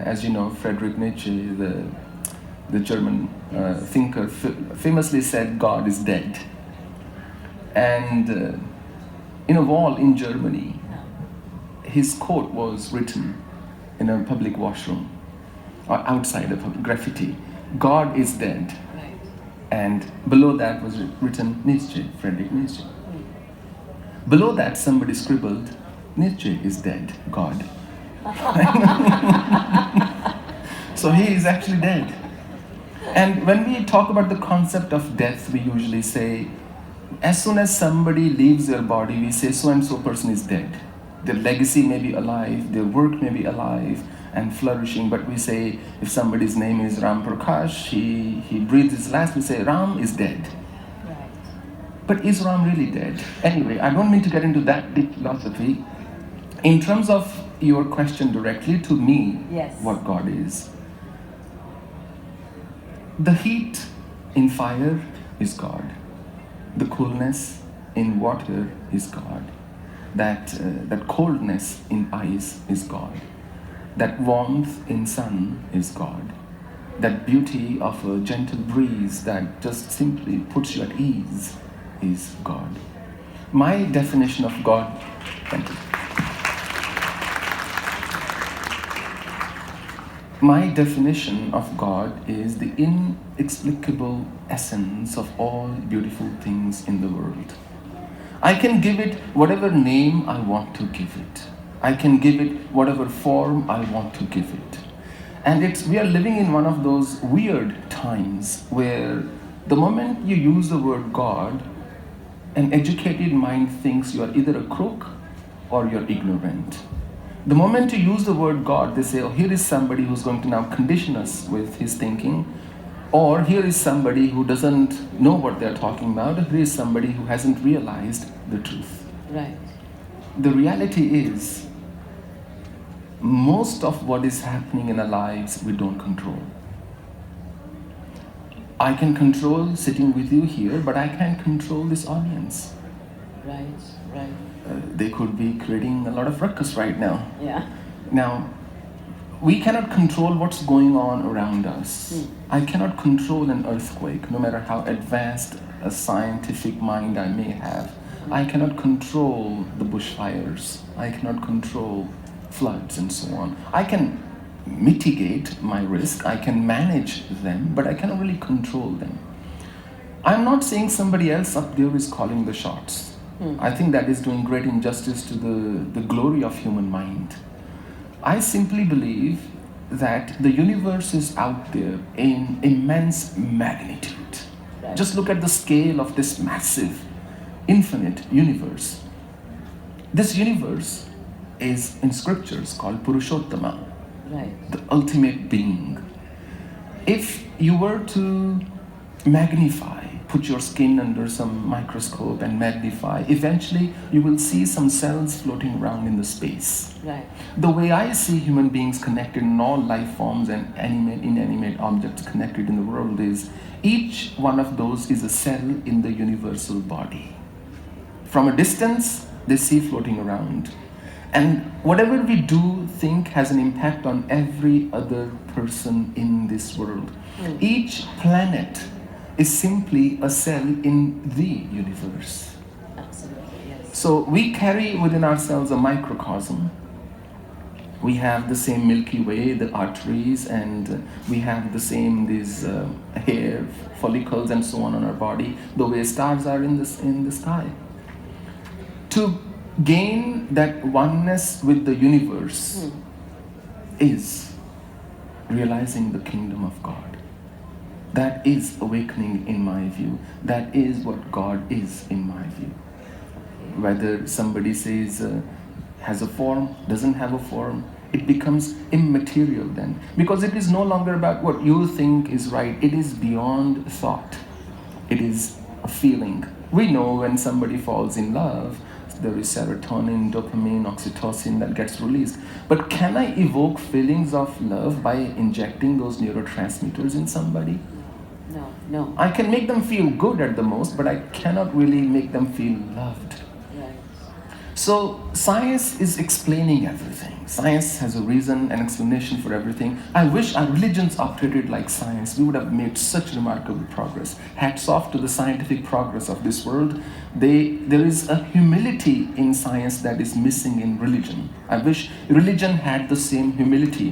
as you know, Friedrich Nietzsche, the German thinker, famously said, God is dead. And in a wall in Germany, his quote was written in a public washroom, or outside a public graffiti, God is dead. Right. And below that was written Nietzsche, Friedrich Nietzsche. Below that somebody scribbled, Nietzsche is dead, God. So he is actually dead. And when we talk about the concept of death, we usually say, as soon as somebody leaves their body, we say so and so person is dead. Their legacy may be alive, their work may be alive and flourishing, but we say if somebody's name is Ram Prakash, he breathes his last, we say Ram is dead. Right. But is Ram really dead? Anyway, I don't mean to get into that deep philosophy. In terms of your question directly to me, Yes. what God is. The heat in fire is God. The coolness in water is God. That coldness in ice is God. That warmth in sun is God. That beauty of a gentle breeze that just simply puts you at ease is God. My definition of God, thank you. My definition of God is the inexplicable essence of all beautiful things in the world. I can give it whatever name I want to give it. I can give it whatever form I want to give it. And we are living in one of those weird times where the moment you use the word God, an educated mind thinks you are either a crook or you're ignorant. The moment you use the word God, they say, oh, here is somebody who's going to now condition us with his thinking, or here is somebody who doesn't know what they're talking about, or here is somebody who hasn't realized the truth. Right. The reality is, most of what is happening in our lives, we don't control. I can control sitting with you here, but I can't control this audience. Right, right. They could be creating a lot of ruckus right now. Yeah. Now, we cannot control what's going on around us. I cannot control an earthquake, no matter how advanced a scientific mind I may have. I cannot control the bushfires. I cannot control floods and so on. I can mitigate my risk, I can manage them, but I cannot really control them. I'm not saying somebody else up there is calling the shots. I think that is doing great injustice to the glory of human mind. I simply believe that the universe is out there in immense magnitude. Right. Just look at the scale of this massive, infinite universe. This universe is in scriptures called Purushottama, Right. the ultimate being. If you were to magnify, put your skin under some microscope and magnify, eventually you will see some cells floating around in the space. Right. The way I see human beings connected in all life forms and inanimate objects connected in the world is each one of those is a cell in the universal body. From a distance, they see floating around. And whatever we do, think has an impact on every other person in this world. Each planet is simply a cell in the universe. Absolutely, yes. So we carry within ourselves a microcosm. We have the same Milky Way, the arteries, and we have the same these hair follicles and so on our body, the way stars are in the sky. To gain that oneness with the universe is realizing the kingdom of God. That is awakening in my view. That is what God is in my view. Whether somebody says has a form, doesn't have a form, it becomes immaterial then. Because it is no longer about what you think is right. It is beyond thought. It is a feeling. We know when somebody falls in love, there is serotonin, dopamine, oxytocin that gets released. But can I evoke feelings of love by injecting those neurotransmitters in somebody? No, no. I can make them feel good at the most, but I cannot really make them feel loved. Right. So science is explaining everything. Science has a reason, an explanation for everything. I wish our religions operated like science. We would have made such remarkable progress. Hats off to the scientific progress of this world. There is a humility in science that is missing in religion. I wish religion had the same humility.